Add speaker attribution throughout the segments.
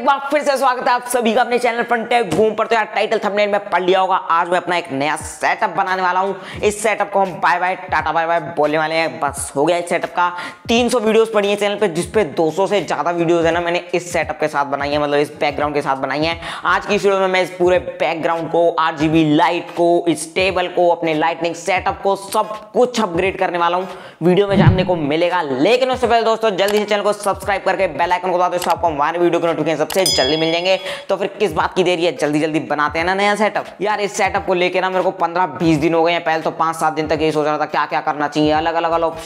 Speaker 1: बार फिर से स्वागत है आप सभी का अपने चैनल FunTechboom पर। तो यार टाइटल थंबनेल में पढ़ लिया होगा, आज मैं अपना एक नया सेटअप बनाने वाला हूँ। इस सेटअप को हम bye bye tata bye bye बोलने वाले हैं। बस हो गया इस सेटअप का। 300 वीडियोस पड़ी है चैनल पे, जिसपे 200 से ज्यादा वीडियोस है ना मैंने इस सेटअप के साथ बनाई है, मतलब इस बैकग्राउंड के साथ बनाई है। आज की वीडियो में मैं इस पूरे बैकग्राउंड को, RGB लाइट को, इस टेबल को, अपने लाइटनिंग सेटअप को सब कुछ अपग्रेड करने वाला हूँ। वीडियो में जानने को मिलेगा, लेकिन उससे पहले दोस्तों जल्दी से चैनल को सब्सक्राइब करके बेल आइकन को दबा दो, आपको हमारे वीडियो के नोटिफिकेशन सबसे जल्दी मिल जाएंगे। तो फिर किस बात की देरी है, जल्दी जल्दी बनाते हैं ना नया सेटअप। यार इस सेटअप को लेके ना मेरे को 15-20 दिन हो गए हैं। पहले तो 5-7 दिन तक ये सोच रहा था क्या क्या करना चाहिए, अलग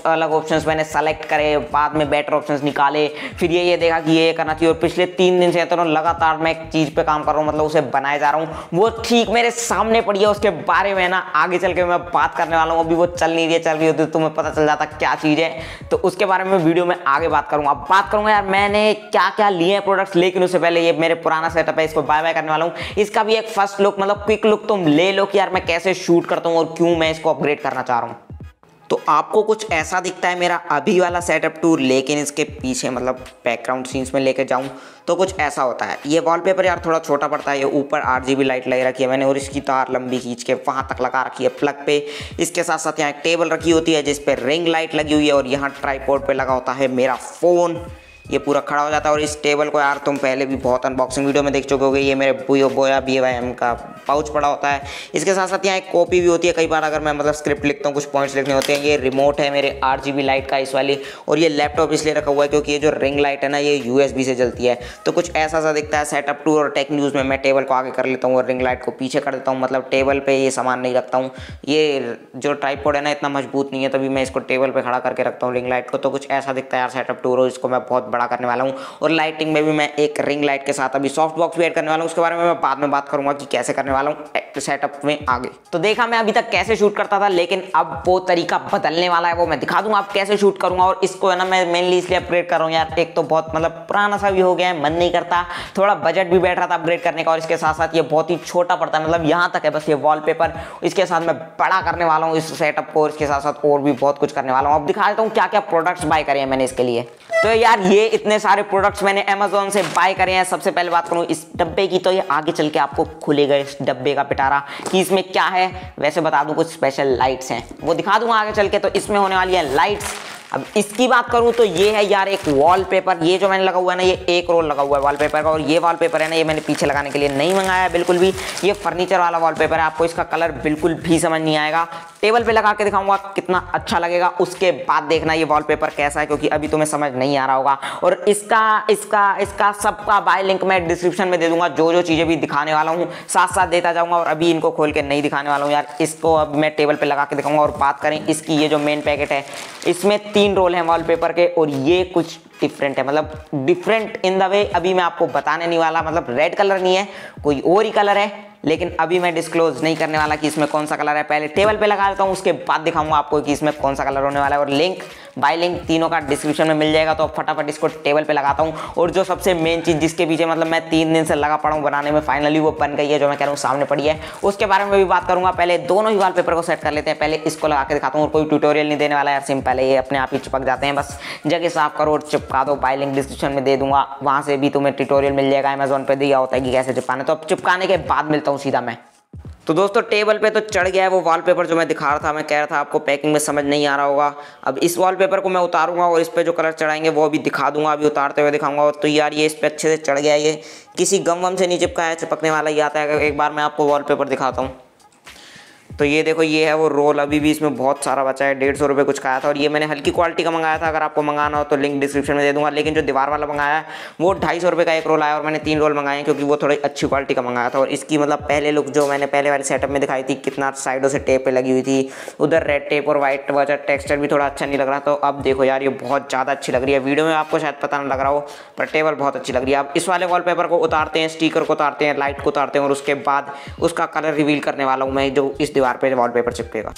Speaker 1: अलग ऑप्शंस मैंने सेलेक्ट करे, बाद में बेटर ऑप्शंस निकाले, फिर ये देखा कि ये करना चाहिए। और पिछले 3 दिन से तो लगातार मैं एक चीज पे काम कर रहा हूँ, मतलब उसे बनाए जा रहा हूँ। वो ठीक मेरे सामने पड़ी है, उसके बारे में ना आगे चल के मैं बात करने वाला हूँ। अभी वो चल नहीं रही है, चल रही होती तो तुम्हें पता चल जाता क्या चीज है, तो उसके बारे में वीडियो में आगे बात करूंगा। अब बात करूंगा यार मैंने क्या क्या लिए हैं प्रोडक्ट्स, लेकिन उससे पहले ये मेरे पुराना सेटअप है, इसको बाय बाय करने वाला हूँ। इसका भी एक फर्स्ट लुक, मतलब क्विक लुक तुम ले लो कि यार मैं कैसे शूट करता हूँ और क्यों मैं इसको अपग्रेड करना चाह रहा हूँ। तो आपको कुछ ऐसा दिखता है मेरा अभी वाला सेटअप टूर, लेकिन इसके पीछे मतलब बैकग्राउंड सीन्स में लेके जाऊं तो कुछ ऐसा होता है। ये वॉलपेपर यार थोड़ा छोटा पड़ता है। ये ऊपर RGB लाइट लगा रखी है मैंने, और इसकी तार लंबी खींच के वहाँ तक लगा रखी है प्लग पे। इसके साथ साथ यहाँ एक टेबल रखी होती है जिस पे रिंग लाइट लगी हुई है, और यहाँ ट्राइपॉड पे लगा होता है मेरा फ़ोन। ये पूरा खड़ा हो जाता है। और इस टेबल को यार तुम पहले भी बहुत अनबॉक्सिंग वीडियो में देख चुके होगे। ये मेरे बोया BYM का पाउच पड़ा होता है। इसके साथ साथ यहाँ एक कॉपी भी होती है, कई बार अगर मैं मतलब स्क्रिप्ट लिखता हूँ, कुछ पॉइंट्स लिखने होते हैं। ये रिमोट है मेरे RGB लाइट का, इस वाली। और ये लैपटॉप इसलिए रखा हुआ है क्योंकि ये जो रिंग लाइट है ना ये USB से जलती है। तो कुछ ऐसा सा दिखता है सेटअप टूर और टेक न्यूज़ में। मैं टेबल को आगे कर लेता हूँ और रिंग लाइट को पीछे कर देता हूँ, मतलब टेबल पे ये सामान नहीं रखता हूँ। ये जो ट्राइपॉड है ना इतना मजबूत नहीं है, तभी मैं इसको टेबल पे खड़ा करके रखता हूँ रिंग लाइट को। तो कुछ ऐसा दिखता है यार सेटअप टूर, और इसको मैं बहुत बड़ा करने वाला हूँ। और लाइटिंग में भी मैं एक रिंग लाइट के साथ अभी सॉफ्ट बॉक्स भी ऐड करने वाला हूँ। उसके बारे में मैं बाद में बात करूंगा कि कैसे करने वाला हूँ सेटअप में आगे। तो देखा मैं अभी तक कैसे शूट करता था, लेकिन अब वो तरीका बदलने वाला है, वो मैं दिखा दूंगा आप कैसे शूट करूंगा। और इसको है ना मैं मेनली इसलिए अपग्रेड कर रहा हूँ यार, एक तो बहुत मतलब पुराना सा भी हो गया है, मन नहीं करता, थोड़ा बजट भी बैठ रहा था अपग्रेड करने का। और इसके साथ साथ ये बहुत ही छोटा पड़ता है, मतलब यहाँ तक है बस ये वॉलपेपर। इसके साथ मैं बड़ा करने वाला हूँ इस सेटअप को, और इसके साथ साथ और भी बहुत कुछ करने वाला हूँ। अब दिखा देता हूँ क्या क्या प्रोडक्ट्स बाय करे हैं मैंने इसके लिए। तो यार ये इतने सारे प्रोडक्ट्स मैंने Amazon से बाय करे हैं। सबसे पहले बात करूं इस डब्बे की, तो ये आगे चल के आपको खुलेगा इस डब्बे का पिटारा कि इसमें क्या है। वैसे बता दूं कुछ स्पेशल लाइट्स हैं, वो दिखा दूंगा आगे चल के। तो इसमें होने वाली है लाइट्स। अब इसकी बात करूं तो ये है यार एक वॉलपेपर। ये जो मैंने लगा हुआ है ना, ये एक रोल लगा हुआ है वॉलपेपर का। और ये वॉलपेपर है ना, ये मैंने पीछे लगाने के लिए नहीं मंगाया है बिल्कुल भी। ये फर्नीचर वाला वॉलपेपर है, आपको इसका कलर बिल्कुल भी समझ नहीं आएगा। टेबल पे लगा के दिखाऊंगा कितना अच्छा लगेगा, उसके बाद देखना ये वॉलपेपर कैसा है, क्योंकि अभी तुम्हें समझ नहीं आ रहा होगा। और इसका सबका बाय लिंक मैं डिस्क्रिप्शन में दे दूंगा। जो चीजें भी दिखाने वाला हूँ साथ साथ देता जाऊंगा, और अभी इनको खोल के नहीं दिखाने वाला हूँ यार। इसको अब मैं टेबल पे लगा के दिखाऊंगा। और बात करें इसकी, ये जो मेन पैकेट है इसमें 3 रोल हैं वॉलपेपर के, और ये कुछ डिफरेंट है, मतलब डिफरेंट इन द वे अभी मैं आपको बताने नहीं वाला। मतलब रेड कलर नहीं है, कोई और ही कलर है, लेकिन अभी मैं डिस्क्लोज नहीं करने वाला कि इसमें कौन सा कलर है। पहले टेबल पे लगा देता हूँ, उसके बाद दिखाऊंगा आपको कि इसमें कौन सा कलर होने वाला है। और लिंक बाय लिंक तीनों का डिस्क्रिप्शन में मिल जाएगा। तो फटाफट इसको टेबल पे लगाता हूँ। और जो सबसे मेन चीज जिसके पीछे मतलब मैं 3 दिन से लगा पड़ा हूँ बनाने में, फाइनली वो बन गई है, जो मैं कह रहा हूँ सामने पड़ी है, उसके बारे में भी बात करूंगा। पहले दोनों ही वॉलपेपर को सेट कर लेते हैं। पहले इसको लगा के दिखाता हूँ, और कोई ट्यूटोरियल नहीं देने वाला यार, सिंपल है, ये अपने आप ही चिपक जाते हैं। बस जगह साफ करो और चिपका दो। बाय लिंक डिस्क्रिप्शन में दे दूंगा, वहां से भी तुम्हें ट्यूटोरियल मिल जाएगा। Amazon पे दिया होता है कि कैसे चिपकाना। तो अब चिपकाने के बाद मिलता हूँ सीधा मैं। तो दोस्तों टेबल पे तो चढ़ गया है वो वॉलपेपर जो मैं दिखा रहा था। मैं कह रहा था आपको पैकिंग में समझ नहीं आ रहा होगा। अब इस वॉलपेपर को मैं उतारूंगा और इस पे जो कलर चढ़ाएंगे वो अभी दिखा दूंगा, अभी उतारते हुए दिखाऊंगा। तो यार ये इस पे अच्छे से चढ़ गया है, ये किसी गम वम से नहीं चिपका है, चिपकने वाला ही आता है। एक बार मैं आपको वॉलपेपर दिखाता हूँ। तो ये देखो, ये है वो रोल, अभी भी इसमें बहुत सारा बचा है। 150 रुपये कुछ का आया था, और ये मैंने हल्की क्वालिटी का मंगाया था। अगर आपको मंगाना हो तो लिंक डिस्क्रिप्शन में दे दूंगा। लेकिन जो दीवार वाला मंगाया है वो 250 रुपये का एक रोल आया, और मैंने 3 रोल मंगाए हैं क्योंकि वो थोड़ी अच्छी क्वालिटी का मंगाया था। और इसकी मतलब पहले लुक जो मैंने पहले वाले सेटअप में दिखाई थी, कितना साइडों से टेप पे लगी हुई थी, उधर रेड टेप और वाइट वजह टेक्सचर भी थोड़ा अच्छा नहीं लग रहा। तो अब देखो यार ये बहुत ज़्यादा अच्छी लग रही है। वीडियो में आपको शायद पता ना लग रहा हो, पर टेबल बहुत अच्छी लग रही है। अब इस वाले वॉलपेपर को उतारते हैं, स्टिकर को उतारते हैं, लाइट को उतारते हैं, और उसके बाद उसका कलर रिवील करने वाला हूँ मैं, जो इस दीवार पर वॉलपेपर चिपकेगा।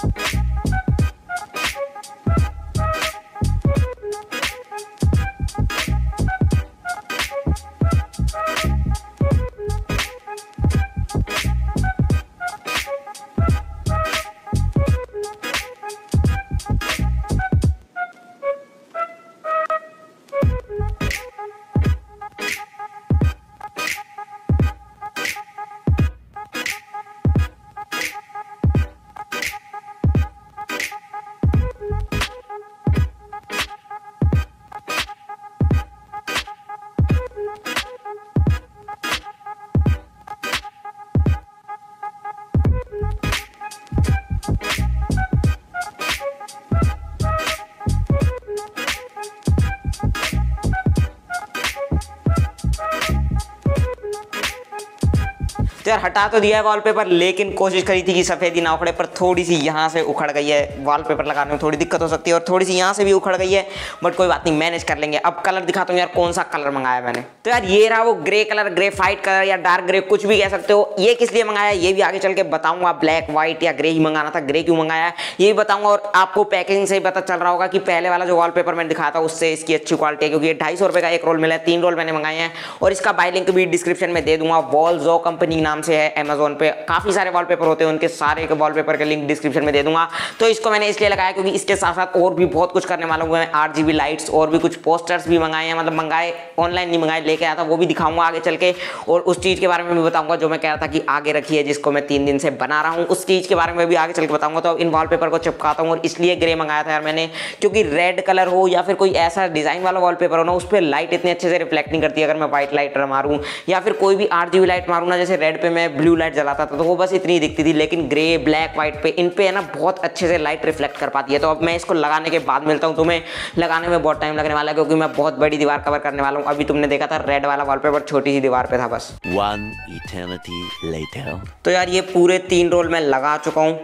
Speaker 1: तो यार हटा तो दिया है वॉलपेपर, लेकिन कोशिश करी थी कि सफेदी ना उखड़े, पर थोड़ी सी यहाँ से उखड़ गई है। वॉलपेपर लगाने में थोड़ी दिक्कत हो सकती है और थोड़ी सी यहाँ से भी उखड़ गई है, बट कोई बात नहीं, मैनेज कर लेंगे। अब कलर दिखाता हूँ यार, कौन सा कलर मंगाया मैंने। तो यार ये रहा वो ग्रे कलर, ग्रेफाइट कलर या डार्क ग्रे, कुछ भी कह सकते हो। ये किस लिए मंगाया ये भी आगे चल के बताऊंगा। ब्लैक व्हाइट या ग्रे ही मंगाना था, ग्रे क्यों मंगाया ये भी बताऊंगा। और आपको पैकेजिंग से ही पता चल रहा होगा कि पहले वाला जो वॉलपेपर मैंने दिखाया था उससे इसकी अच्छी क्वालिटी है, क्योंकि ये 250 रुपए का एक रोल मिला है। 3 रोल मैंने मंगाए हैं और इसका बाय लिंक भी डिस्क्रिप्शन में दे दूंगा। वॉलजो कंपनी नाम से है, अमेजोन पे काफी सारे वॉलपेपर होते हैं, उनके सारे के वॉलपेपर के लिंक डिस्क्रिप्शन में दे दूंगा। तो इसको मैंने इसलिए लगाया क्योंकि इसके साथ साथ और भी बहुत कुछ करने वाला हूँ मैं। RGB लाइट्स और भी कुछ पोस्टर्स भी मंगाए हैं, मतलब मंगाए, ऑनलाइन नहीं मंगाए, लेके आया था, वो भी दिखाऊंगा आगे चल के। और उस चीज के बारे में भी बताऊंगा जो मैं कह रहा था कि आगे रखी है, जिसको मैं 3 दिन से बना रहा हूँ, उस चीज के बारे में भी आगे चल के बताऊंगा। तो इन वॉलपेपर को चिपकाता हूँ और इसलिए ग्रे मंगाया था यार मैंने, क्योंकि रेड कलर हो या फिर कोई ऐसा डिजाइन वाला वॉलपेपर हो ना, उस पर लाइट इतने अच्छे से रिफ्लेक्ट नहीं करती। अगर मैं व्हाइट लाइट मारूं या फिर कोई भी RGB लाइट मारूं ना, जैसे रेड पे मैं ब्लू लाइट जलाता था तो वो बस इतनी दिखती थी, लेकिन ग्रे ब्लैक व्हाइट पे, इन पे है ना बहुत अच्छे से लाइट रिफ्लेक्ट कर पाती है। तो अब मैं इसको लगाने के बाद मिलता हूँ तुम्हें। लगाने में बहुत टाइम लगने वाला है क्योंकि मैं बहुत बड़ी दीवार कवर करने वाला हूँ। अभी तुमने देखा था रेड वाला वॉलपेपर छोटी सी दीवार पे था बस।
Speaker 2: 1 eternity later।
Speaker 1: तो यार ये पूरे 3 रोल मैं लगा चुका हूँ।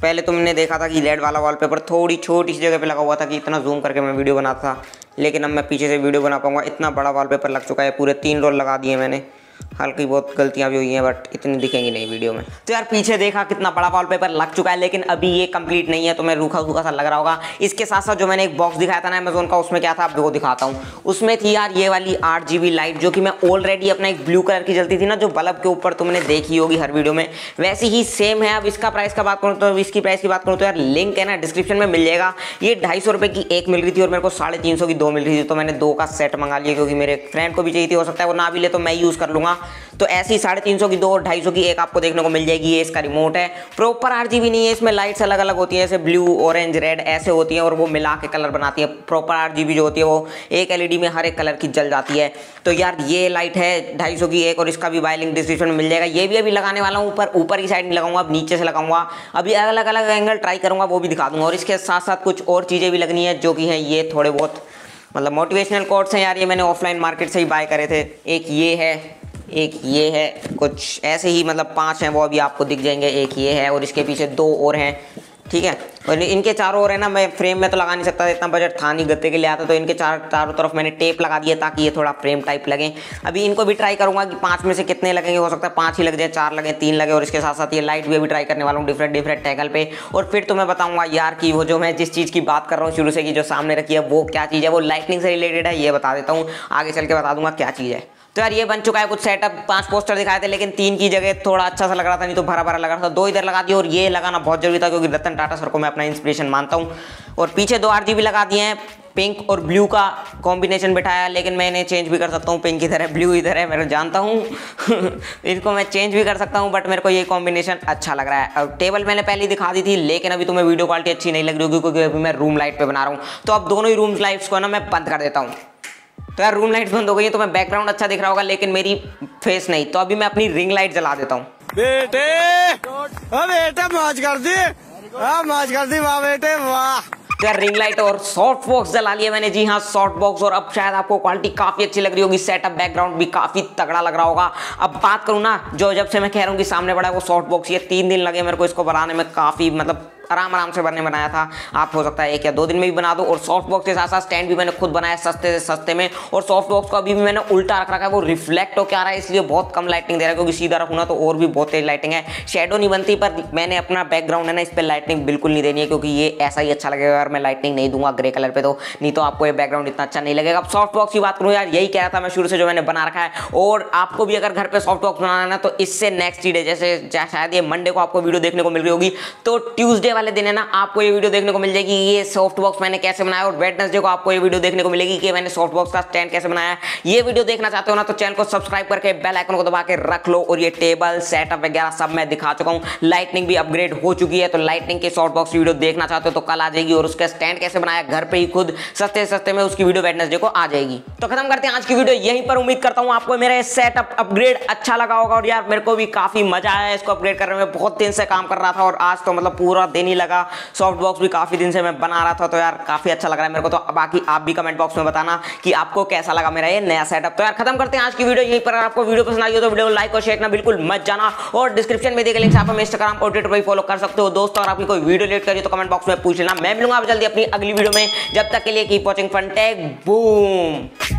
Speaker 1: पहले तुमने देखा था कि रेड वाला वॉलपेपर थोड़ी छोटी सी जगह पे लगा हुआ था कि इतना जूम करके मैं वीडियो बनाता था, लेकिन अब मैं पीछे से वीडियो बना पाऊंगा। इतना बड़ा वॉलपेपर लग चुका है, पूरे 3 रोल लगा दिए मैंने। हल्की बहुत गलतियां भी हुई हैं बट इतनी दिखेंगी नहीं वीडियो में। तो यार पीछे देखा कितना बड़ा वॉलपेपर लग चुका है, लेकिन अभी ये कंप्लीट नहीं है तो मैं रूखा सूखा सा लग रहा होगा। इसके साथ साथ जो मैंने एक बॉक्स दिखाया था ना अमेजोन का, उसमें क्या था आपको दिखाता हूँ। उसमें थी यार ये वाली 8GB लाइट, जो कि मैं ऑलरेडी अपना एक ब्लू कलर की जलती थी ना, जो बल्ब के ऊपर तुमने देखी होगी हर वीडियो में, वैसी ही सेम है। अब इसका प्राइस का बात करूँ तो, इसकी प्राइस की बात करूँ तो यार लिंक है ना डिस्क्रिप्शन में मिल जाएगा। ये 250 रुपये की एक मिल रही थी और मेरे को 350 की 2 मिल रही थी, तो मैंने 2 का सेट मंगा लिया क्योंकि मेरे फ्रेंड को भी चाहिए थी। हो सकता है वो ना भी ले तो मैं यूज़ कर लूँगा। तो ऐसी 350 की 2 और 250 की एक आपको देखने को मिल जाएगी। ये इसका रिमोट है, प्रॉपर RGB नहीं है, इसमें लाइट्स अलग अलग होती है, जैसे ब्लू ऑरेंज रेड ऐसे होती है और वो मिला के कलर बनाती है। प्रॉपर RGB जो होती है वो एक LED में हर एक कलर की जल जाती है। तो यार ये लाइट है 250 की एक और इसका भी बाय लिंक डिस्क्रिप्शन में मिल जाएगा। ये भी अभी लगाने वाला हूँ, ऊपर की साइड नहीं लगाऊंगा, अब नीचे से लगाऊंगा। अभी अलग अलग एंगल ट्राई करूंगा, वो भी दिखा दूंगा। और इसके साथ साथ कुछ और चीज़ें भी लगनी है जो कि है ये थोड़े बहुत मतलब मोटिवेशनल कोट्स हैं यार। ये मैंने ऑफलाइन मार्केट से ही बाय करे थे। एक ये है, एक ये है, कुछ ऐसे ही मतलब 5 हैं, वो अभी आपको दिख जाएंगे। एक ये है और इसके पीछे 2 और हैं, ठीक है। और इनके चारों ओर है ना, मैं फ्रेम में तो लगा नहीं सकता, इतना बजट था नहीं गत्ते के लिए आता, तो इनके चारों तरफ मैंने टेप लगा दिया ताकि ये थोड़ा फ्रेम टाइप लगे। अभी इनको भी ट्राई करूंगा कि 5 में से कितने लगेंगे। हो सकता है 5 ही लग जाए, 4 लगे, 3 लगे। और इसके साथ साथ ये लाइट भी अभी ट्राई करने वाला हूँ डिफरेंट एंगल पे। और फिर तो मैं बताऊंगा यार कि वो जो मैं जिस चीज़ की बात कर रहा हूँ शुरू से, कि जो सामने रखी है वो क्या चीज़ है, वो लाइटनिंग से रिलेटेड है, ये बता देता हूँ। आगे चल के बता दूंगा क्या चीज़ है। तो यार ये बन चुका है कुछ सेटअप। 5 पोस्टर दिखाए थे, लेकिन 3 की जगह थोड़ा अच्छा सा लग रहा था, नहीं तो भरा भरा लग रहा था। 2 इधर लगा दिए और ये लगाना बहुत जरूरी था क्योंकि रतन टाटा सर को मैं अपना इंस्पिरेशन मानता हूँ। और पीछे 2 RGB लगा दिए हैं, पिंक और ब्लू का कॉम्बिनेशन बिठाया, लेकिन मैं इन्हें चेंज भी कर सकता हूँ। पिंक इधर है, ब्लू इधर है, मैं जानता हूँ इनको मैं चेंज भी कर सकता हूँ, बट मेरे को ये कॉम्बिनेशन अच्छा लग रहा है। और टेबल मैंने पहले ही दिखा दी थी, लेकिन अभी तुम्हें वीडियो क्वालिटी अच्छी नहीं लग रही होगी क्योंकि अभी मैं रूम लाइट पे बना रहा हूँ। तो अब दोनों ही रूम लाइट्स को ना मैं बंद कर देता हूँ। तो यार रूम लाइट्स बंद हो गई है, तो मैं बैकग्राउंड अच्छा दिख रहा होगा लेकिन मेरी फेस नहीं। तो अभी मैं अपनी रिंग लाइट जला देता हूँ।
Speaker 3: बेटे मौज कर दी, मौज कर दी, वाह बेटे वाह।
Speaker 1: तो यार रिंग लाइट और सॉफ्ट बॉक्स जला लिया मैंने, जी हाँ सॉफ्ट बॉक्स। और अब शायद आपको क्वालिटी काफी अच्छी लग रही होगी, सेटअप बैकग्राउंड भी काफी तगड़ा लग रहा होगा। अब बात करूँ ना, जो जब से मैं कह रहा हूँ कि सामने बड़ा है वो सॉफ्ट बॉक्स, ये 3 दिन लगे मेरे को इसको बनाने में, काफी मतलब आराम से बनाया था। आप हो सकता है 1 या 2 दिन में भी बना दो। और सॉफ्ट बॉक्स के साथ साथ स्टैंड भी मैंने खुद बनाया सस्ते से सस्ते में। और सॉफ्ट बॉक्स को अभी भी मैंने उल्टा रख रखा है, वो रिफ्लेक्ट होकर आ रहा है, इसलिए बहुत कम लाइटिंग दे रहा है, क्योंकि सीधा रखूँ ना तो और भी बहुत तेज लाइटिंग है, शेडो नहीं बनती। पर मैंने अपना बैकग्राउंड है ना, इस पर लाइटिंग बिल्कुल नहीं देनी है, क्योंकि ये ऐसा ही अच्छा लगेगा अगर मैं लाइटिंग नहीं दूंगा ग्रे कलर पे, तो नहीं तो आपको ये बैकग्राउंड इतना अच्छा नहीं लगेगा। अब सॉफ्ट बॉक्स की बात करूँ यार, यही कह रहा था मैं शुरू से, जो मैंने बना रखा है। और आपको भी अगर घर पे सॉफ्ट बॉक्स बनाना है ना, तो इससे नेक्स्ट डे, जैसे शायद ये मंडे को आपको वीडियो देखने को मिल रही होगी, तो ट्यूसडे वाले दिन है ना आपको ये वीडियो देखने को मिल जाएगी ये सॉफ्ट बॉक्स मैंने कैसे बनाया। और वेडनेसडे को आपको ये वीडियो देखने को मिलेगी कि मैंने सॉफ्ट बॉक्स का स्टैंड कैसे बनाया। ये वीडियो देखना चाहते हो ना, तो चैनल को सब्सक्राइब करके बेल आइकन को दबा के रख लो। और ये टेबल सेटअप वगैरह सब मैं दिखा चुका हूं, लाइटनिंग भी अपग्रेड हो चुकी है। तो लाइटनिंग के सॉफ्ट बॉक्स वीडियो देखना चाहते हो तो कल आ जाएगी। और उसका स्टैंड कैसे बनाया घर पे ही खुद सस्ते में, उसकी वीडियो वेडनेसडे को आ जाएगी। तो खत्म करते हैं आज की वीडियो यहीं पर। उम्मीद करता हूं आपको मेरा सेटअप अपग्रेड अच्छा लगा होगा। और यार मेरे को भी काफी मजा आया इसको अपग्रेड करने में, बहुत दिन से काम कर रहा था और आज तो मतलब पूरा दिन नहीं लगा। सॉफ्ट बॉक्स भी काफी दिन से मैं बना रहा था, तो यार काफी अच्छा लग रहा है मेरे को। तो बाकी आप भी कमेंट बॉक्स में बताना कि आपको कैसा लगा मेरा ये नया सेटअप। तो यार खत्म करते हैं आज की वीडियो यहीं पर। अगर आपको वीडियो पसंद आई हो तो वीडियो को लाइक और शेयर करना बिल्कुल मत जाना, और डिस्क्रिप्शन में दिए लिंक से आप हमें इंस्टाग्राम और ट्विटर पर फॉलो कर सकते हो। दोस्तों अगर आपकी कोई वीडियो लेट करिए तो कमेंट बॉक्स में पूछ लेना, मैं मिलूंगा आप जल्दी अपनी अगली वीडियो में। जब तक के लिए कीप वॉचिंग फनटेक बूम।